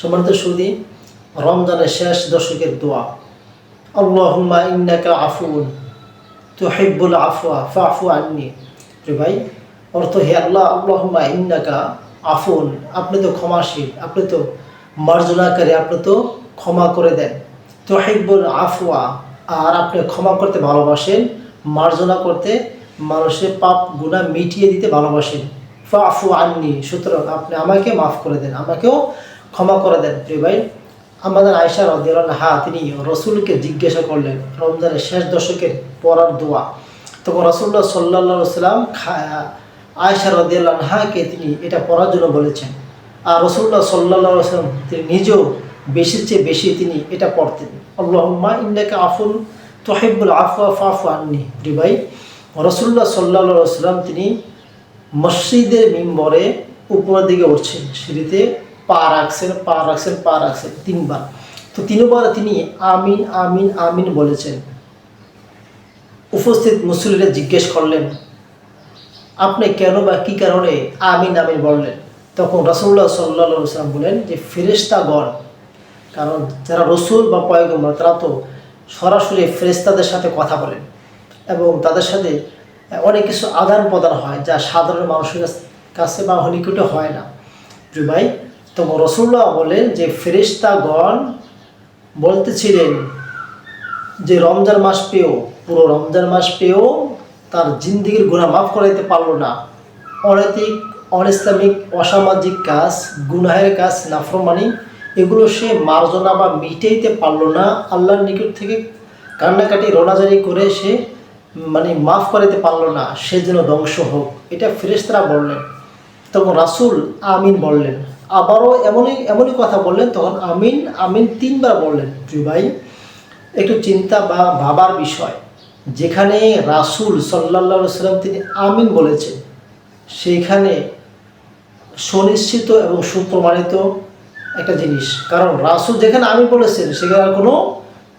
সম্মানিত সুদী, রমজানের শেষ দশকের দোয়া, আল্লাহুম্মা ইন্নাকা আফুন তুহিব্বুল আফওয়া ফাফু আন্নি। ভাই, অর্থ, হে আল্লাহ, আল্লাহুম্মা ইন্নাকা আফুন, আপনি তো ক্ষমাশীল, আপনি তো মার্জনাকারী, আপনি তো ক্ষমা করে দেন। তুহিব্বুল আফওয়া, আর আপনি ক্ষমা করতে ভালোবাসেন, মার্জনা করতে, মানুষের পাপ গুনাহ মিটিয়ে দিতে ভালোবাসেন। ফাফু আন্নি, সুতরাং আপনি আমাকে মাফ করে দেন, আমাকেও ক্ষমা করে দেন। প্রিয় ভাই, আমাদের আয়েশা রাদিয়াল্লাহু আনহা তিনি রসুলকে জিজ্ঞাসা করলেন রমজানের শেষ দশকের পড়ার দোয়া। তখন রাসূলুল্লাহ সাল্লাল্লাহু আলাইহি ওয়াসাল্লাম আয়েশা রাদিয়াল্লাহু আনহাকে তিনি এটা পড়ার জন্য বলেছেন। আর রাসূলুল্লাহ সাল্লাল্লাহু আলাইহি ওয়াসাল্লাম তিনি নিজেও বেশির চেয়ে বেশি তিনি এটা পড়তেন, আল্লাহুম্মা ইন্নাকা আফুন তুহিব্বুল আফওয়া ফাফু আন্নি। প্রিয় ভাই, রাসূলুল্লাহ সাল্লাল্লাহু আলাইহি ওয়াসাল্লাম তিনি মসজিদের মিম্বরে উপরের দিকে উঠছেন, সিঁড়িতে পা রাখছেন তিনবার। তো তিনবার তিনি আমিন আমিন আমিন বলেছেন। উপস্থিত মুসল্লিরা জিজ্ঞেস করলেন, আপনি কেন বা কী কারণে আমিন আমিন বললেন? তখন রাসূলুল্লাহ সাল্লাল্লাহু আলাইহি ওয়াসাল্লাম বলেন যে ফেরেশতাগণ, কারণ যারা রসুল বা পয়গম্বর তারা তো সরাসরি ফেরেশতাদের সাথে কথা বলেন এবং তাদের সাথে অনেক কিছু আদান প্রদান হয় যা সাধারণ মানুষের কাছে বা নিকটে হয় না। ভাই, তো রাসূলুল্লাহ বলেন যে ফেরেশতাগণ বলতেছিলেন যে রমজান মাস পেয়েও, পুরো রমজান মাস পেয়েও তার জিন্দেগির গুনাহ মাফ করাইতে পারলো না। অনৈতিক, অনিসলামিক, অসামাজিক কাজ, গুনাহের কাজ, নাফরমানি, এগুলো সে মার্জনা বা মিটাইতে পারলো না। আল্লাহর নিকট থেকে কান্নাকাটি রোনাজারি করে সে মাফ করাইতে পারলো না, সে যেন ধ্বংস হোক, এটা ফেরেশতারা বললেন। তখন রাসূল আমিন বললেন, আবারও এমনই কথা বললেন, তখন আমিন আমিন তিনবার বললেন। প্রিয় ভাই, একটু চিন্তা বা ভাবার বিষয়, যেখানে রাসূল সাল্লাল্লাহু আলাইহি ওয়াসাল্লাম তিনি আমিন বলেছেন, সেইখানে সুনিশ্চিত এবং সুপ্রমাণিত একটা জিনিস, কারণ রাসূল যেখানে আমিন বলেছেন সেখানে কোনো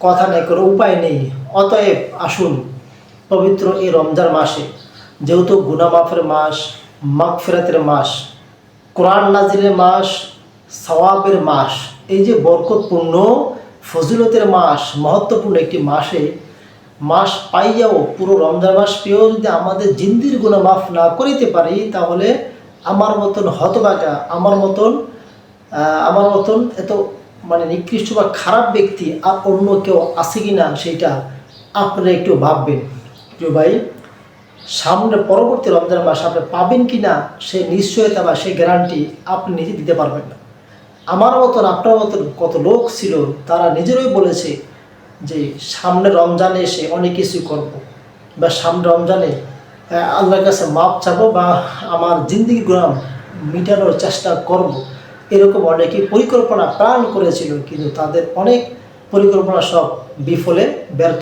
কথা নেই, কোনো উপায় নেই। অতএব আসুন পবিত্র এই রমজান মাসে, যেহেতু গুনাহ মাফের মাস, মাগফিরাতের মাস, কোরআন নাজিলের মাস, সওয়াবের মাস, এই যে বরকতপূর্ণ ফজিলতের মাস, মহত্বপূর্ণ একটি মাস পাইয়াও, পুরো রমজান মাস পেয়েও যদি আমাদের জিন্দির গুনাহ মাফ না করিতে পারি, তাহলে আমার মতন হতভাগা, আমার মতন এত নিকৃষ্ট বা খারাপ ব্যক্তি আর অন্য কেউ আছে কি না, সেইটা আপনারা একটু ভাববেন। প্রিয় ভাই, সামনে পরবর্তী রমজান মাস আপনি পাবেন কি না সে নিশ্চয়তা বা সে গ্যারান্টি আপনি নিজে দিতে পারবেন না। আমার মতন, আপনার মতন কত লোক ছিল, তারা নিজেরাই বলেছে যে সামনে রমজানে এসে অনেক কিছুই করবো, বা সামনে রমজানে আল্লাহর কাছে মাপ চাবো বা আমার জিন্দেগি গুনাহ মিটানোর চেষ্টা করব। এরকম অনেকেই পরিকল্পনা প্ল্যান করেছিল, কিন্তু তাদের অনেক পরিকল্পনা সব বিফলে ব্যর্থ।